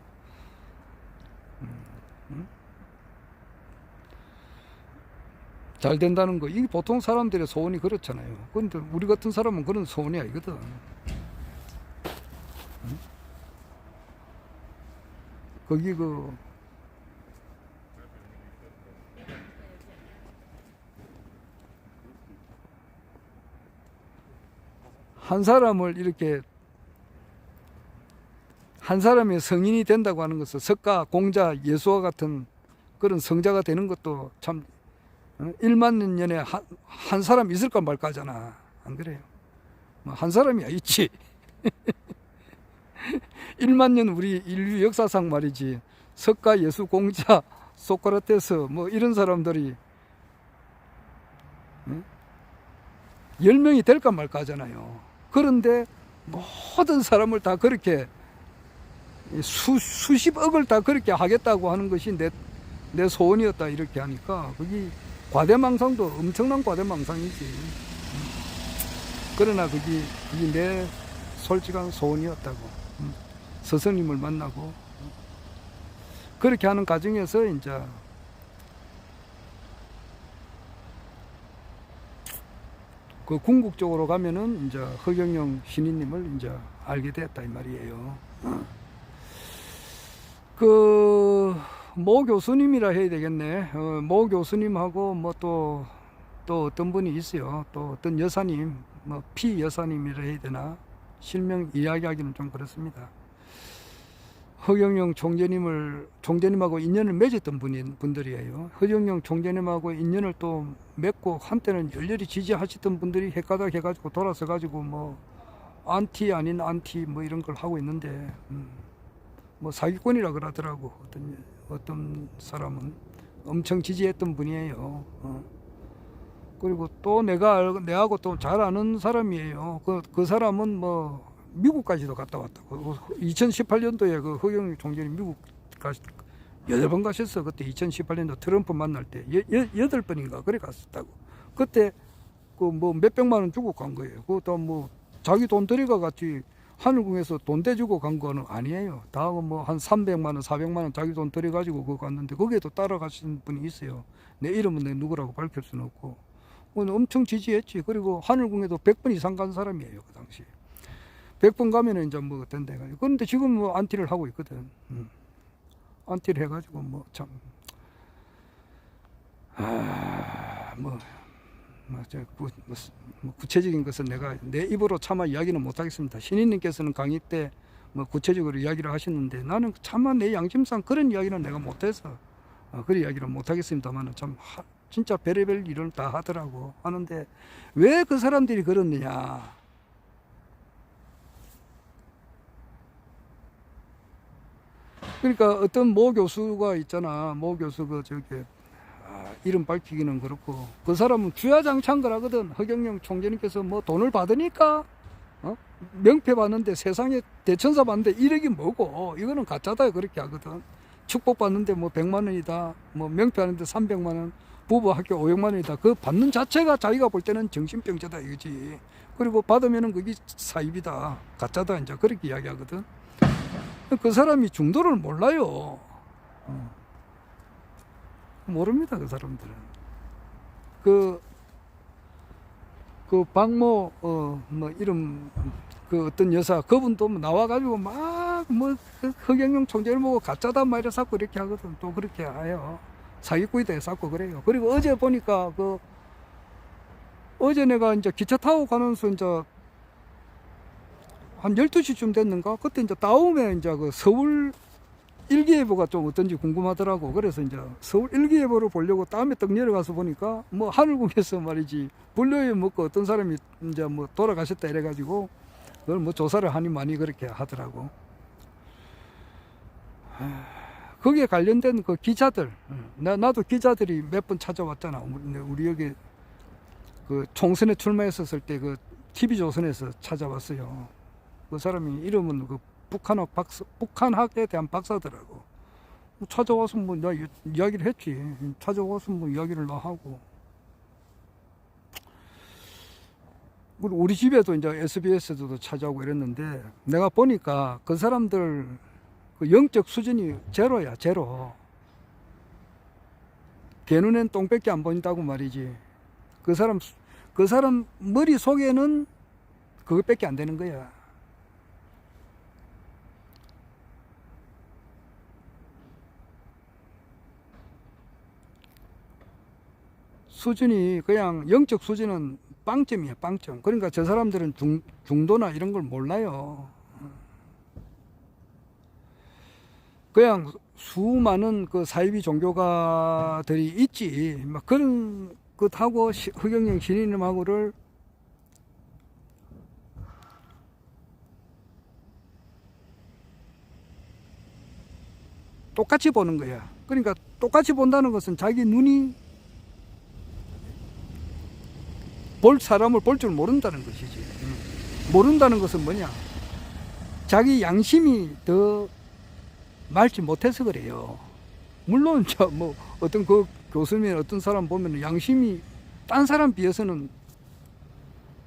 잘 된다는 거, 이게 보통 사람들의 소원이 그렇잖아요. 그런데 우리 같은 사람은 그런 소원이 아니거든. 거기 한 사람을 이렇게 한 사람이 성인이 된다고 하는 것은 석가, 공자, 예수와 같은 그런 성자가 되는 것도 참 1만 년에 한 사람 있을까 말까 하잖아. 안 그래요? 뭐 한 사람이야 있지. 1만 년 우리 인류 역사상 말이지. 석가, 예수, 공자, 소크라테스 뭐 이런 사람들이 10명이 될까 말까 하잖아요. 그런데 모든 사람을 다 그렇게 수십억을 다 그렇게 하겠다고 하는 것이 내 소원이었다 이렇게 하니까 그게 과대망상도 엄청난 과대망상이지. 그러나 그게 내 솔직한 소원이었다고. 스승님을 만나고 그렇게 하는 과정에서 이제 그 궁극적으로 가면은 이제 허경영 신인님을 이제 알게 됐다 이 말이에요. 그 모 교수님이라 해야 되겠네. 모 교수님하고 뭐 또 어떤 분이 있어요. 또 어떤 여사님, 뭐 피 여사님이라 해야 되나. 실명 이야기하기는 좀 그렇습니다. 허경영 총재님하고 인연을 맺었던 분들이에요. 허경영 총재님하고 인연을 또 맺고 한때는 열렬히 지지하셨던 분들이 헷가닥 해가지고 돌아서 가지고 뭐 안티 아닌 안티 뭐 이런 걸 하고 있는데 뭐 사기꾼이라 그러더라고. 어떤 사람은 엄청 지지했던 분이에요. 그리고 또 내하고 또 잘 아는 사람이에요. 그 사람은 뭐 미국까지도 갔다 왔다고. 2018년도에 그 허경영 총재님 미국 8번 가셨어. 그때 2018년도 트럼프 만날 때 8번인가 그래 갔었다고. 그때 그 뭐 몇백만 원 주고 간 거예요. 그것도 뭐 자기 돈 들여가 같이 하늘궁에서 돈 대주고 간 거는 아니에요. 다 뭐 한 300만 원, 400만 원 자기 돈 들여가지고 그거 갔는데 거기에도 따라가신 분이 있어요. 내 이름은 내 누구라고 밝힐 수는 없고. 엄청 지지했지. 그리고 하늘궁에도 100번 이상 간 사람이에요. 그 당시. 100번 가면은 이제 뭐 된대. 그런데 지금 뭐 안티를 하고 있거든. 안티를 해가지고 뭐 참. 구체적인 것은 내가 내 입으로 차마 이야기는 못하겠습니다. 신인님께서는 강의 때 뭐 구체적으로 이야기를 하셨는데 나는 차마 내 양심상 그런 이야기는 내가 못해서 그런 이야기를 못하겠습니다만 참 진짜 별의별 일을 다 하더라고. 하는데 왜 그 사람들이 그렇느냐. 그러니까 어떤 모 교수가 있잖아. 모 교수 이름 밝히기는 그렇고 그 사람은 주야장창 거라거든. 허경영 총재님께서 뭐 돈을 받으니까 명패 받는데 세상에 대천사 받는데 1억이 뭐고 이거는 가짜다 그렇게 하거든. 축복 받는데 뭐 100만 원이다. 뭐 명패 하는데 300만 원. 부부 학교 500만 원이다. 그 받는 자체가 자기가 볼 때는 정신병자다 이거지. 그리고 받으면은 그게 사입이다. 가짜다 이제 그렇게 이야기하거든. 그 사람이 중도를 몰라요. 모릅니다, 그 사람들은. 그 박모, 뭐, 이름, 그 어떤 여사, 그분도 나와가지고 막, 뭐, 허경영 총재를 보고 가짜다 말이라 자꾸 이렇게 하거든. 또 그렇게 해요. 사기꾼이다 자꾸 그래요. 그리고 어제 보니까 어제 내가 이제 기차 타고 가면서 이제 한 12시쯤 됐는가? 그때 이제 다음에 이제 그 서울 일기예보가 좀 어떤지 궁금하더라고. 그래서 이제 서울 일기예보를 보려고 다음에 딱 내려가서 보니까 뭐 하늘궁에서 말이지 불려에 먹고 어떤 사람이 이제 뭐 돌아가셨다 이래가지고 그걸 뭐 조사를 하니 많이 그렇게 하더라고. 거기에 관련된 그 기자들, 나도 기자들이 몇 번 찾아왔잖아. 우리 여기 그 총선에 출마했었을 때 그 TV조선에서 찾아왔어요. 그 사람이 이름은 그 북한학에 대한 박사더라고. 찾아와서 뭐 나 이야기를 했지. 찾아와서 뭐 이야기를 나 하고. 그리고 우리 집에도 이제 SBS도 찾아오고 이랬는데 내가 보니까 그 사람들 그 영적 수준이 제로야, 제로. 개 눈엔 똥밖에 안 보인다고 말이지. 그 사람 머릿속에는 그것밖에 안 되는 거야. 수준이 그냥 영적 수준은 빵점이야, 빵점. 그러니까 저 사람들은 중도나 이런 걸 몰라요. 그냥 수많은 그 사이비 종교가들이 있지. 막 그런 것하고 허경영 신인님하고를 똑같이 보는 거야. 그러니까 똑같이 본다는 것은 자기 눈이 볼 사람을 볼 줄 모른다는 것이지. 모른다는 것은 뭐냐? 자기 양심이 더 맑지 못해서 그래요. 물론 뭐 어떤 그 교수님 어떤 사람 보면 양심이 딴 사람 비해서는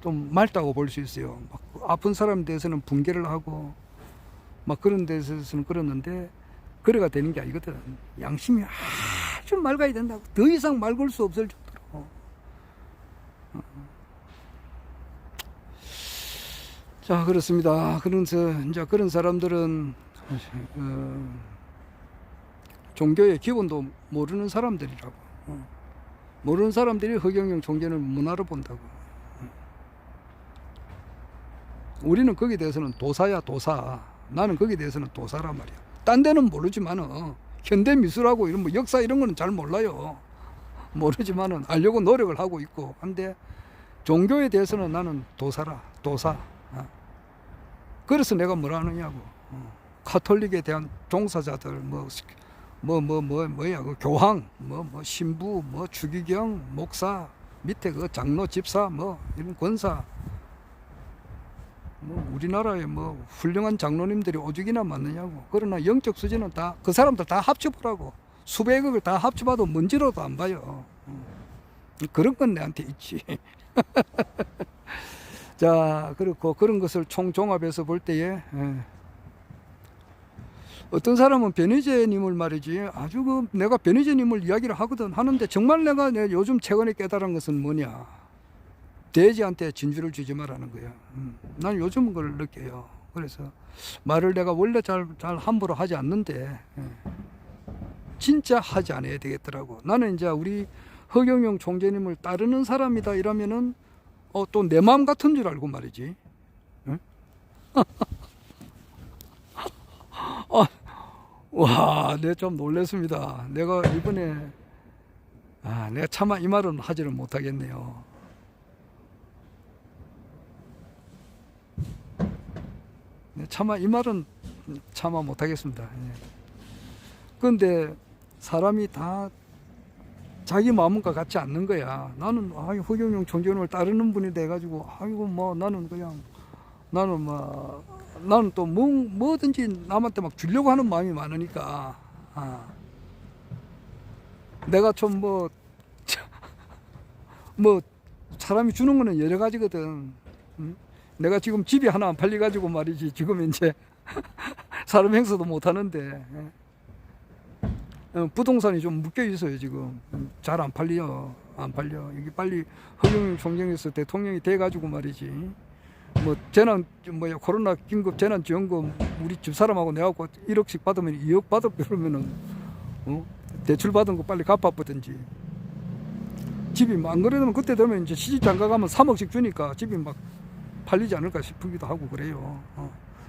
좀 맑다고 볼 수 있어요. 막 아픈 사람에 대해서는 붕괴를 하고 막 그런 데서는 그러는데 그래가 되는 게 아니거든. 양심이 아주 맑아야 된다고. 더 이상 맑을 수 없을 정도로. 자, 그렇습니다. 그래서 이제 그런 사람들은 종교의 기본도 모르는 사람들이라고. 모르는 사람들이 허경영 종교는 문화로 본다고. 우리는 거기에 대해서는 도사야, 도사. 나는 거기에 대해서는 도사란 말이야. 딴 데는 모르지만은 현대 미술하고 이런 뭐 역사 이런 거는 잘 몰라요. 모르지만은 알려고 노력을 하고 있고 한데 종교에 대해서는 나는 도사라, 도사. 그래서 내가 뭐라 하느냐고. 카톨릭에 대한 종사자들 뭐야 그 교황 뭐 신부 뭐 주기경 목사 밑에 그 장로 집사 뭐 이런 권사 뭐 우리나라에 뭐 훌륭한 장로님들이 오죽이나 많느냐고. 그러나 영적 수준은 다 그 사람들 다 합쳐보라고. 수백억을 다 합쳐봐도 먼지로도 안 봐요. 그런 건 내한테 있지. 자, 그렇고 그런 것을 총종합해서 볼 때에 어떤 사람은 변희재님을 말이지 아주 내가 변희재님을 이야기를 하거든. 하는데 정말 내가 요즘 최근에 깨달은 것은 뭐냐, 돼지한테 진주를 주지 말라는 거야. 난 요즘 그걸 느껴요. 그래서 말을 내가 원래 잘 함부로 하지 않는데 진짜 하지 않아야 되겠더라고. 나는 이제 우리 허경영 총재님을 따르는 사람이다 이러면은 또 내 마음 같은 줄 알고 말이지. 응? 와, 내가 좀 놀랐습니다. 내가 이번에 내가 차마 이 말은 하지를 못하겠네요. 차마 이 말은 차마 못하겠습니다. 그런데 사람이 다 자기 마음과 같지 않는 거야. 나는 허경영 총재님을 따르는 분이 돼가지고 아이고 뭐 나는 또 뭐든지 남한테 막 주려고 하는 마음이 많으니까 내가 좀 뭐 사람이 주는 거는 여러 가지거든. 내가 지금 집이 하나 안 팔려가지고 말이지 지금 이제 사람 행사도 못 하는데 부동산이 좀 묶여 있어요. 지금 잘 안 팔려. 이게 빨리 허경영 총재에서 대통령이 돼가지고 말이지. 뭐 코로나 긴급 재난지원금 우리 집사람하고 내하고 1억씩 받으면 2억 받아 그러면은 대출 받은 거 빨리 갚아보든지. 집이 안 그러면 그때 되면 이제 시집 장가 가면 3억씩 주니까 집이 막 팔리지 않을까 싶기도 하고 그래요.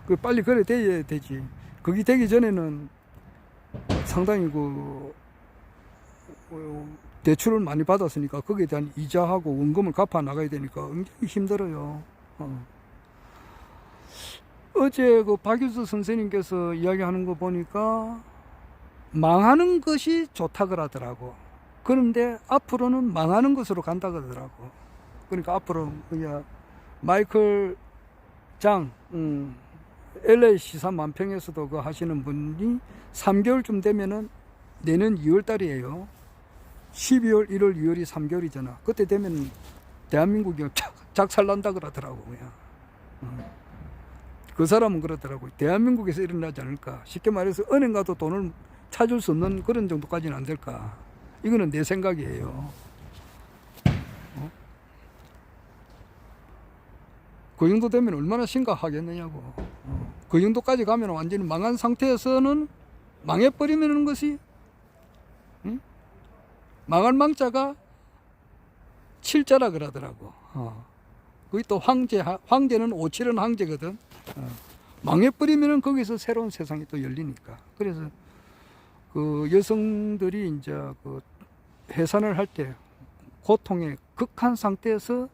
그 빨리 그래 돼야 되지. 그게 되기 전에는 상당히 대출을 많이 받았으니까 거기에 대한 이자하고 원금을 갚아 나가야 되니까 굉장히 힘들어요. 어제 그 박유수 선생님께서 이야기하는 거 보니까 망하는 것이 좋다 그러더라고. 그런데 앞으로는 망하는 것으로 간다 그러더라고. 그러니까 앞으로 마이클 장 LA 시사 만평에서도 그 하시는 분이 3개월쯤 되면은 내년 2월 달이에요. 12월, 1월, 2월이 3개월이잖아. 그때 되면 대한민국이 작살난다 그러더라고, 그냥. 그 사람은 그러더라고요. 대한민국에서 일어나지 않을까. 쉽게 말해서 은행 가도 돈을 찾을 수 없는 그런 정도까지는 안 될까. 이거는 내 생각이에요. 그 정도 되면 얼마나 심각하겠느냐고. 그 정도까지 가면 완전히 망한 상태에서는 망해버리면 것이, 망할 망자가 칠자라 그러더라고. 거기 또 황제는 오칠은 황제거든. 망해버리면 거기서 새로운 세상이 또 열리니까. 그래서 그 여성들이 이제 그 해산을 할 때 고통의 극한 상태에서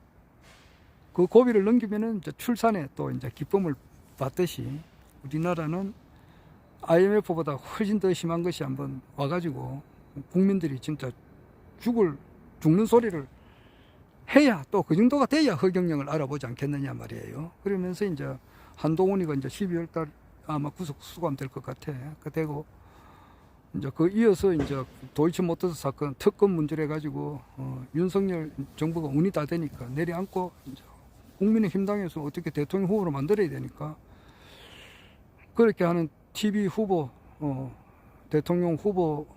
그 고비를 넘기면은 이제 출산에 또 이제 기쁨을 받듯이 우리나라는 IMF보다 훨씬 더 심한 것이 한번 와가지고 국민들이 진짜 죽는 소리를 해야 또 그 정도가 돼야 허경영을 알아보지 않겠느냐 말이에요. 그러면서 이제 한동훈이가 이제 12월 달 아마 구속 수감될 것 같아. 그 되고 이제 그 이어서 이제 도이치모터스 사건 특검 문제를 해가지고 윤석열 정부가 운이 다 되니까 내려앉고 이제 국민의힘당에서 어떻게 대통령 후보로 만들어야 되니까 그렇게 하는 TV 후보 대통령 후보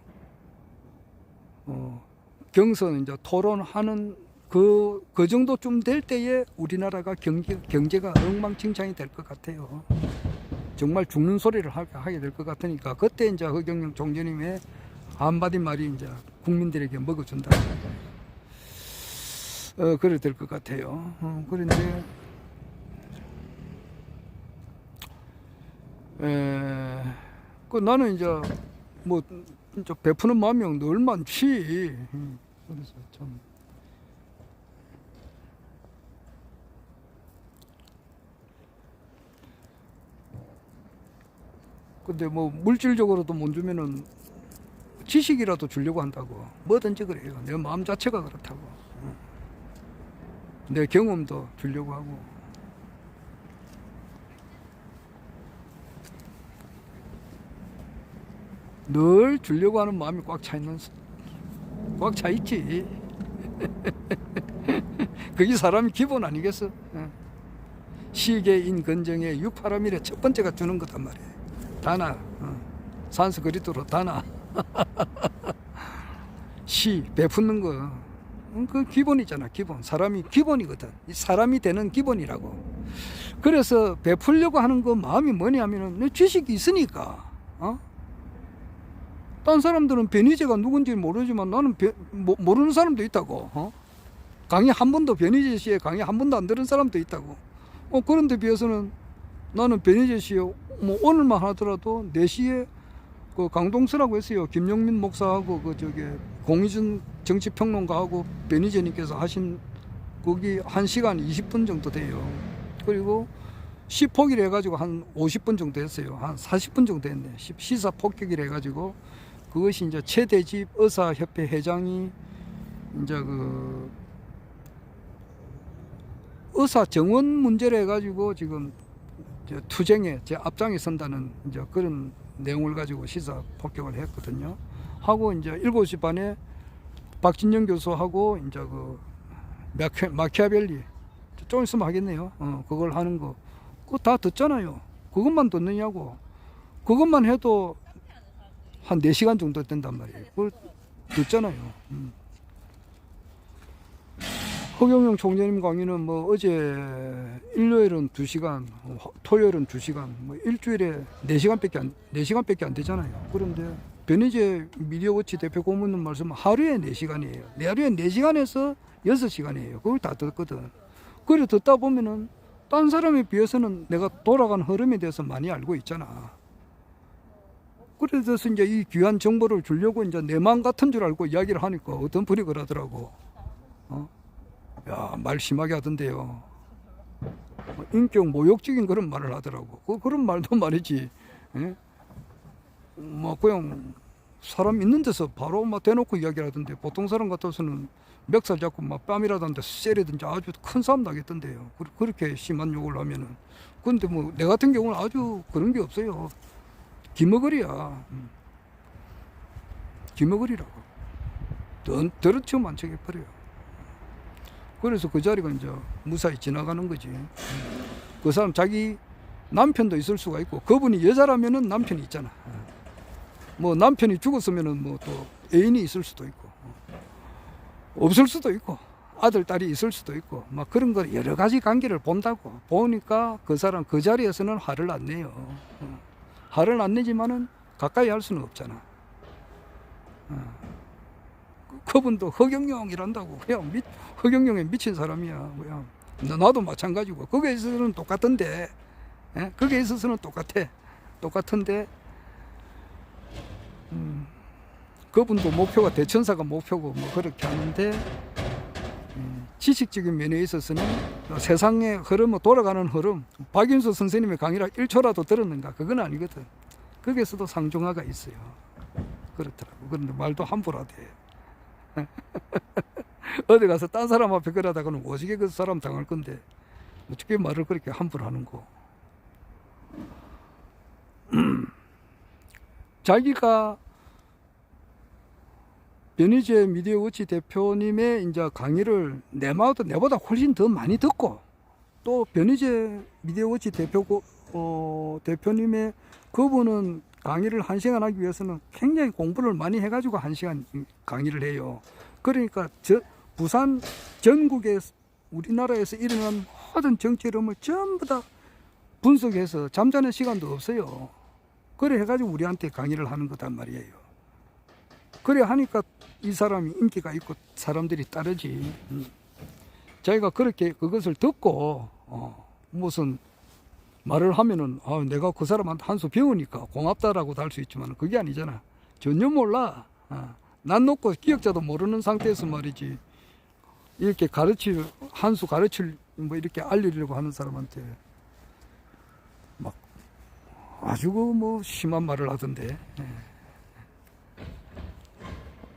경선 이제 토론하는 그 정도쯤 될 때에 우리나라가 경제가 엉망진창이 될 것 같아요. 정말 죽는 소리를 하게 될 것 같으니까 그때 이제 허경영 총재님의 한마디 말이 이제 국민들에게 먹어준다. 그래 될 것 같아요. 그런데 그 나는 이제 뭐 진짜 베푸는 마음이 늘 많지. 그래서 참. 근데 뭐 물질적으로도 못 주면은 지식이라도 주려고 한다고. 뭐든지 그래요. 내 마음 자체가 그렇다고. 내 경험도 주려고 하고. 늘 주려고 하는 마음이 꽉 차 있지. 그게 사람의 기본 아니겠어? 시계인 건정의 육파람일의 첫 번째가 주는 거단 말이에요. 다나, 산스크리트로 다나. 시, 베푸는 거. 그 기본이잖아, 기본. 사람이 기본이거든. 사람이 되는 기본이라고. 그래서 베풀려고 하는 그 마음이 뭐냐면은 지식이 있으니까. 딴 사람들은 변희재가 누군지 모르지만 나는 모르는 사람도 있다고. 강의 한 번도 변희재 씨의 강의 한 번도 안 들은 사람도 있다고. 그런데 비해서는 나는 변희재 씨의 뭐 오늘만 하더라도 4시에 그 강동서라고 했어요. 김영민 목사하고 그 공희준 정치평론가하고 변희재님께서 하신 거기 1시간 20분 정도 돼요. 그리고 시폭일 해가지고 한 50분 정도 했어요. 한 40분 정도 했네. 시사 폭격일 해가지고 그것이 이제 최대집 의사협회 회장이 이제 그 의사 정원 문제를 해가지고 지금 투쟁에 제 앞장에 선다는 이제 그런 내용을 가지고 시사 폭격을 했거든요. 하고 이제 7시 반에 박진영 교수하고 이제 그 마키아벨리 좀 있으면 하겠네요. 그걸 하는 거 그거 다 듣잖아요. 그것만 듣느냐고. 그것만 해도 한 4시간 정도 된단 말이에요. 그걸 듣잖아요. 허경영 총재님 강의는 뭐 어제 일요일은 2시간, 토요일은 2시간, 뭐 일주일에 4시간밖에 안 되잖아요. 그런데 변희재 미디어워치 대표 고문은 말씀 하루에 4시간이에요. 하루에 4시간에서 6시간이에요. 그걸 다 듣거든. 그래 듣다 보면은 딴 사람에 비해서는 내가 돌아간 흐름에 대해서 많이 알고 있잖아. 그래서 이제 이 귀한 정보를 주려고 이제 내 마음 같은 줄 알고 이야기를 하니까 어떤 분이 그러더라고. 야, 말 심하게 하던데요. 인격 모욕적인 그런 말을 하더라고. 그런 말도 말이지. 예? 뭐 그냥 사람 있는 데서 바로 막 대놓고 이야기를 하던데, 보통 사람 같아서는 멱살 잡고 막 뺨이라던데 세리든지 아주 큰 싸움 나겠던데요. 그렇게 심한 욕을 하면은. 근데 뭐 내 같은 경우는 아주 그런 게 없어요. 기머거리야. 기머거리라고. 더러치면 만척해버려요. 그래서 그 자리가 이제 무사히 지나가는 거지. 그 사람 자기 남편도 있을 수가 있고, 그분이 여자라면은 남편이 있잖아. 뭐 남편이 죽었으면은 뭐 또 애인이 있을 수도 있고, 없을 수도 있고, 아들, 딸이 있을 수도 있고, 막 그런 거 여러 가지 관계를 본다고. 보니까 그 사람 그 자리에서는 화를 안 내요. 화를 안 내지만은 가까이 할 수는 없잖아. 그분도 허경영이란다고. 그냥 허경영에 미친 사람이야. 그냥 나도 마찬가지고. 거기에 있어서는 똑같던데, 예? 거기에 있어서는 똑같은데, 그분도 목표가 대천사가 목표고 뭐 그렇게 하는데, 지식적인 면에 있어서는 세상의 흐름, 돌아가는 흐름, 박윤수 선생님의 강의라 1초라도 들었는가? 그건 아니거든. 거기에서도 상중하가 있어요. 그렇더라고. 그런데 말도 함부로 하대. 어디 가서 딴 사람 앞에 그러다가는 오지게 그 사람 당할 건데 어떻게 말을 그렇게 함부로 하는 거. 자기가 변희재 미디어워치 대표님의 이제 강의를 내보다 훨씬 더 많이 듣고, 또 변희재 미디어워치 대표님의 그분은 강의를 1시간 하기 위해서는 굉장히 공부를 많이 해가지고 1시간 강의를 해요. 그러니까 부산 전국에 우리나라에서 일어난 모든 정치 흐름을 전부 다 분석해서 잠자는 시간도 없어요. 그래 해가지고 우리한테 강의를 하는 거단 말이에요. 그래 하니까 이 사람이 인기가 있고 사람들이 따르지. 자기가 그렇게 그것을 듣고 무슨 말을 하면은 내가 그 사람한테 한 수 배우니까 고맙다라고도 할 수 있지만 그게 아니잖아. 전혀 몰라. 난 놓고 기억자도 모르는 상태에서 말이지, 이렇게 한 수 가르칠 뭐 이렇게 알리려고 하는 사람한테 막 아주 뭐 심한 말을 하던데.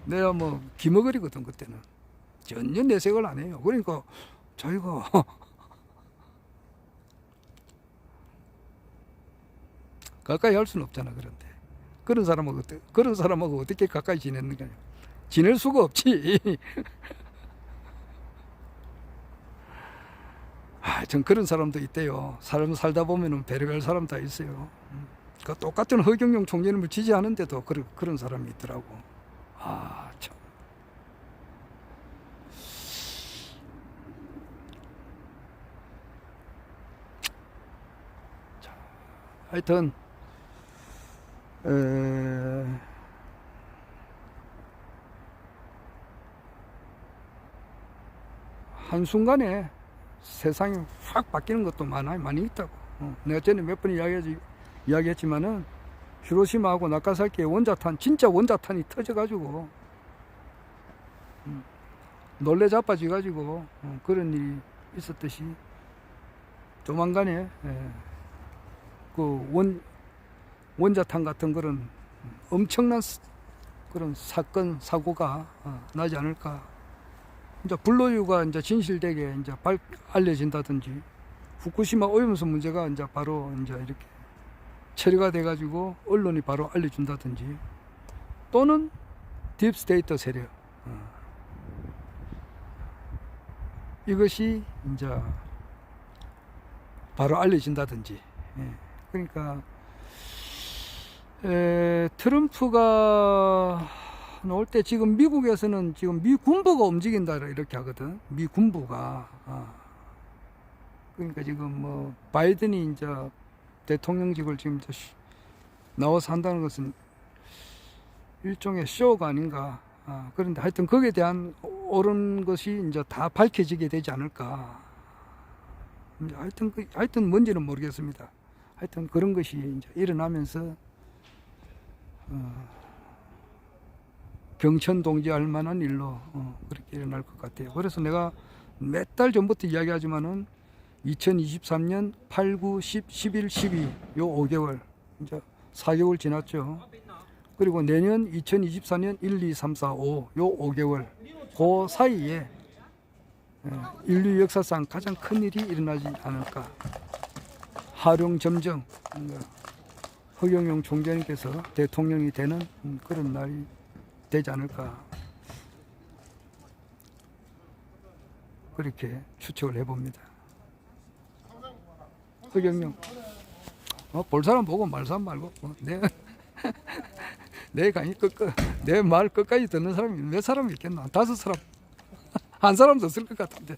내가 뭐 기머거리거든. 그때는 전혀 내색을 안 해요. 그러니까 자기가 가까이 할 수는 없잖아. 그런데 그런 사람하고 어떻게 가까이 지냈는가? 지낼 수가 없지. 전 그런 사람도 있대요. 사람 살다 보면은 배려할 사람 다 있어요. 그 똑같은 허경영 총재님을 지지하는데도 그런 사람이 있더라고. 참. 자, 하여튼 한순간에 세상이 확 바뀌는 것도 많이 있다고. 내가 전에 몇 번 이야기했지만은 히로시마하고 나가사키의 진짜 원자탄이 터져가지고 놀래 자빠져가지고 그런 일이 있었듯이 조만간에 그 원자탄 같은 그런 엄청난 그런 사고가 나지 않을까. 이제 불로유가 이제 진실되게 이제 알려진다든지, 후쿠시마 오염수 문제가 이제 바로 이제 이렇게 처리가 돼가지고 언론이 바로 알려준다든지, 또는 딥스테이트 세력, 이것이 이제 바로 알려진다든지. 그러니까 트럼프가 올 때 지금 미국에서는 지금 미 군부가 움직인다 이렇게 하거든. 미 군부가. 그러니까 지금 뭐 바이든이 이제 대통령직을 지금 나와서 한다는 것은 일종의 쇼가 아닌가. 그런데 하여튼 거기에 대한 옳은 것이 이제 다 밝혀지게 되지 않을까. 하여튼 뭔지는 모르겠습니다. 하여튼 그런 것이 이제 일어나면서 경천동지할 만한 일로 그렇게 일어날 것 같아요. 그래서 내가 몇 달 전부터 이야기하지만은 2023년 8, 9, 10, 11, 12 요 5개월 이제 4개월 지났죠. 그리고 내년 2024년 1, 2, 3, 4, 5, 요 5개월 그 사이에 인류 역사상 가장 큰 일이 일어나지 않을까. 하룡 점정 허경영 총장님께서 대통령이 되는 그런 날이 되지 않을까. 그렇게 추측을 해봅니다. 허경영 볼 사람 보고 말 사람 말고 내 강의 내 말 끝까지 듣는 사람이 몇 사람이 있겠나. 5사람 한 사람도 없을 것 같은데.